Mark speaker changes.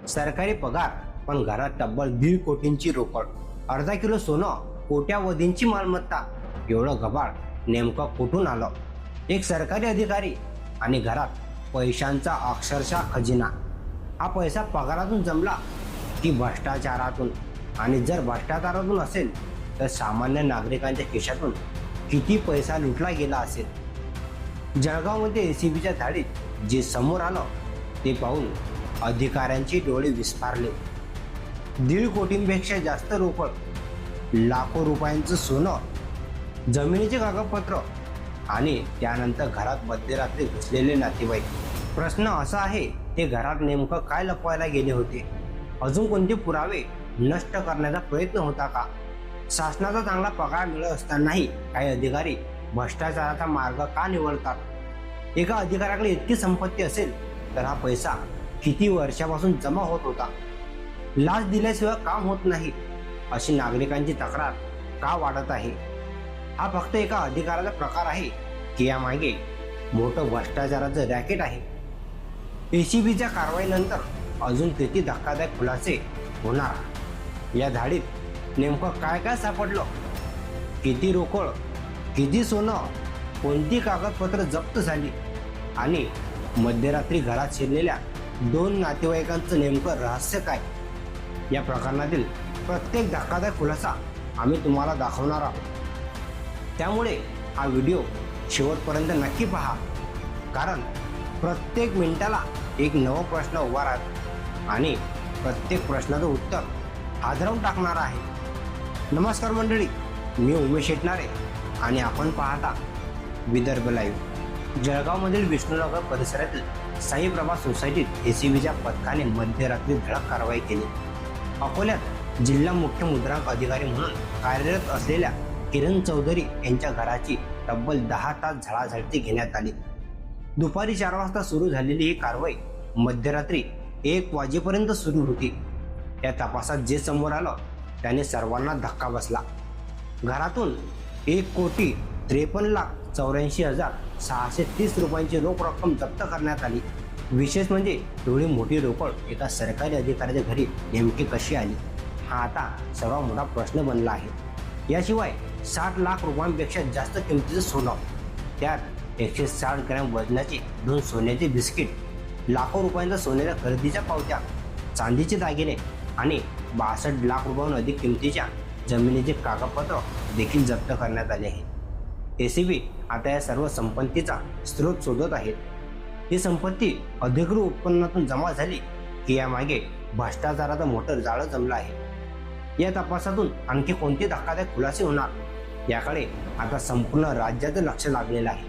Speaker 1: सरकारी पगार पण घरात तब्बल 1.5 कोटींची रोकड, अर्धा किलो सोनं, कोट्यावधींची मालमत्ता. एवढं गबाळ नेमकं कुठून आलं? एक सरकारी अधिकारी आणि घरात पैशांचा अक्षरशः खजिना. हा पैसा पगारातून जमला की भ्रष्टाचारातून? आणि जर भ्रष्टाचारातून असेल तर सामान्य नागरिकांच्या खिशातून किती पैसा लुटला गेला असेल? जळगावमध्ये एसीबीच्या धाडीत जे समोर आलं ते पाहून अधिकाऱ्यांचे डोळे विस्फारले. 1.5 कोटींपेक्षा जास्त रोकड, लाखो रुपयांचं सोनं, जमिनीचे कागदपत्र आणि त्यानंतर घरात मध्यरात्री घुसलेले नातेवाईक. प्रश्न असा आहे, ते घरात नेमकं काय लपवायला गेले होते? अजून कोणते पुरावे नष्ट करण्याचा प्रयत्न होता का? शासनाचा चांगला पगार मिळत असतानाही काही अधिकारी भ्रष्टाचाराचा मार्ग का निवडतात? एका अधिकाऱ्याकडे इतकी संपत्ती असेल तर हा पैसा किती वर्षापासून जमा होत होता? लाच दिल्याशिवाय काम होत नाही अशी नागरिकांची तक्रार का वाढत आहे? हा फक्त एका अधिकाराचा प्रकार आहे की यामागे मोठं भ्रष्टाचाराचं रॅकेट आहे? एसीबीच्या कारवाईनंतर अजून किती धक्कादायक खुलासे होणार? या धाडीत नेमकं काय काय सापडलं? किती रोकड, किती सोनं, कोणती कागदपत्र जप्त झाली आणि मध्यरात्री घरात शिरलेल्या 2 नातेवाईकांचं नेमकं रहस्य काय? या प्रकरणातील प्रत्येक धक्कादायक खुलासा आम्ही तुम्हाला दाखवणार आहोत. त्यामुळे हा व्हिडिओ शेवटपर्यंत नक्की पहा, कारण प्रत्येक मिनिटाला एक नवा प्रश्न उभा राहतो आणि प्रत्येक प्रश्नाचं उत्तर हादरवून टाकणार आहे. नमस्कार मंडळी, मी उमेश शेटणारे आणि आपण पाहता विदर्भ लाईव्ह. जळगावमधील विष्णुनगर परिसरातील साईप्रभा सोसायटीत एसीबीच्या पथकाने मध्यरात्री धडक कारवाई केली. अकोल्यात जिल्हा मुख्य मुद्रांक अधिकारी म्हणून कार्यरत असलेल्या किरण चौधरी यांच्या घराची तब्बल 10 तास झाडाझडती घेण्यात आली. दुपारी 4 वाजता सुरू झालेली ही कारवाई मध्यरात्री 1 वाजेपर्यंत सुरू होती. या तपासात जे समोर आलं त्याने सर्वांना धक्का बसला. घरातून 1,53,84,630 रुपयांची रोख रक्कम जप्त करण्यात आली. विशेष म्हणजे एवढी मोठी रोकड एका सरकारी अधिकाऱ्याच्या घरी नेमकी कशी आली, हा आता सर्वात मोठा प्रश्न बनला आहे. याशिवाय 60 लाख रुपयांपेक्षा जास्त किमतीचं सोनं, त्यात 160 ग्रॅम वजनाची 2 सोन्याची बिस्किट, लाखो रुपयांच्या सोन्याच्या खरेदीच्या पावत्या, चांदीचे दागिने आणि 62 लाख रुपयांहून अधिक किमतीच्या जमिनीचे कागदपत्र देखील जप्त करण्यात आले आहे. एसीबी आता या सर्व संपत्तीचा स्रोत शोधत आहेत. ही संपत्ती अधिकृत उत्पन्नातून जमा झाली की यामागे भ्रष्टाचाराचं मोठं जाळं जमलं आहे? या तपासातून आणखी कोणते धक्कादायक खुलासे होणार याकडे आता संपूर्ण राज्याचं लक्ष लागलेलं आहे.